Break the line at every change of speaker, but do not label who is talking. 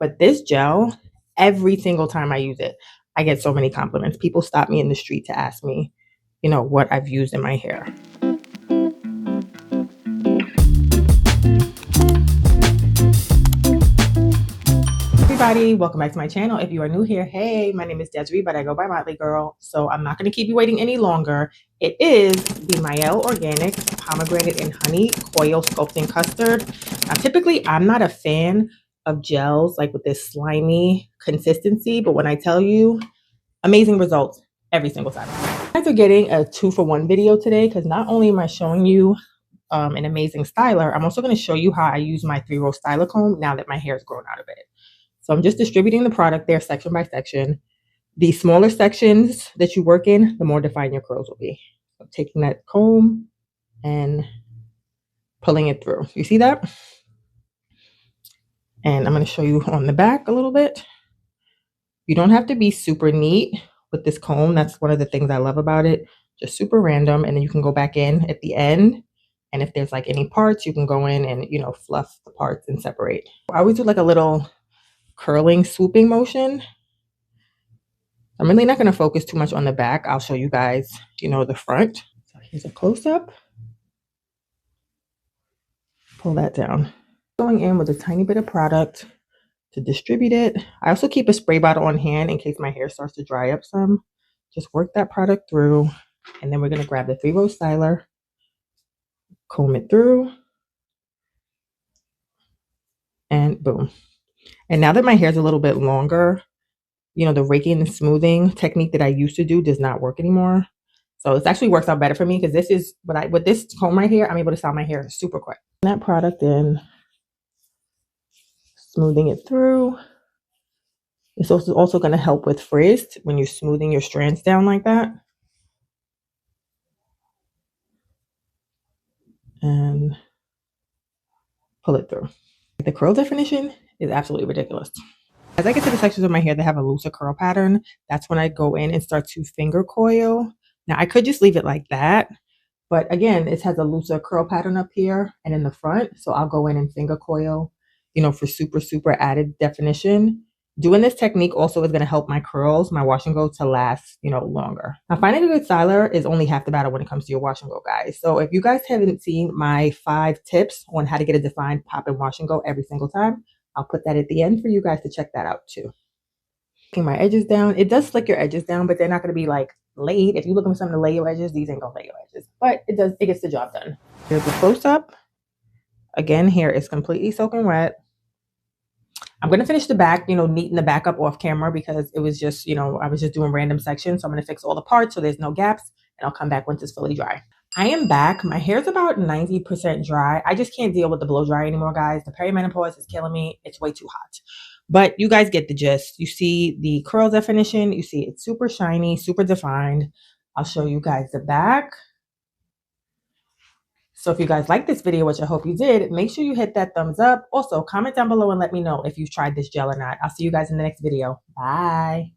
But this gel, every single time I use it, I get so many compliments. People stop me in the street to ask me, you know, what I've used in my hair. Everybody, welcome back to my channel. If you are new here, hey, my name is Desiree, but I go by Motley Girl, so I'm not going to keep you waiting any longer. It is the Mielle Organic Pomegranate and Honey Coil Sculpting Custard. Now, typically, I'm not a fan of gels like with this slimy consistency, but when I tell you, amazing results every single time. You guys are getting a 2-for-1 video today because not only am I showing you an amazing styler, I'm also going to show you how I use my 3-row styler comb now that my hair is grown out of it. So I'm just distributing the product there section by section. The smaller sections that you work in, the more defined your curls will be. So taking that comb and pulling it through. You see that? And I'm going to show you on the back a little bit. You don't have to be super neat with this comb. That's one of the things I love about it. Just super random. And then you can go back in at the end. And if there's like any parts, you can go in and, you know, fluff the parts and separate. I always do like a little curling swooping motion. I'm really not going to focus too much on the back. I'll show you guys, you know, the front. So here's a close-up. Pull that down. Going in with a tiny bit of product to distribute it. I also keep a spray bottle on hand in case my hair starts to dry up some. Just work that product through. And then we're going to grab the 3-row styler, comb it through, and boom. And now that my hair is a little bit longer, you know, the raking and smoothing technique that I used to do does not work anymore. So it actually works out better for me because this is with this comb right here, I'm able to style my hair super quick. That product in, smoothing it through. It's also going to help with frizz when you're smoothing your strands down like that. And pull it through. The curl definition is absolutely ridiculous. As I get to the sections of my hair that have a looser curl pattern, that's when I go in and start to finger coil. Now, I could just leave it like that, but again, it has a looser curl pattern up here and in the front, so I'll go in and finger coil, you know, for super added definition. Doing this technique also is going to help my curls, my wash and go, to last, you know, longer. Now, finding a good styler is only half the battle when it comes to your wash and go, guys. So if you guys haven't seen my 5 tips on how to get a defined pop and wash and go every single time, I'll put that at the end for you guys to check that out too. Taking my edges down. It does slick your edges down, but they're not going to be like laid. If you're looking for something to lay your edges, these ain't going to lay your edges. But it gets the job done. Here's the close-up. Again, hair is completely soaking wet. I'm going to finish the back, you know, neaten the back up off camera because it was just, you know, I was just doing random sections. So I'm going to fix all the parts so there's no gaps, and I'll come back once it's fully dry. I am back. My hair's about 90% dry. I just can't deal with the blow dry anymore, guys. The perimenopause is killing me. It's way too hot. But you guys get the gist. You see the curl definition. You see it's super shiny, super defined. I'll show you guys the back. So if you guys like this video, which I hope you did, make sure you hit that thumbs up. Also, comment down below and let me know if you've tried this gel or not. I'll see you guys in the next video. Bye.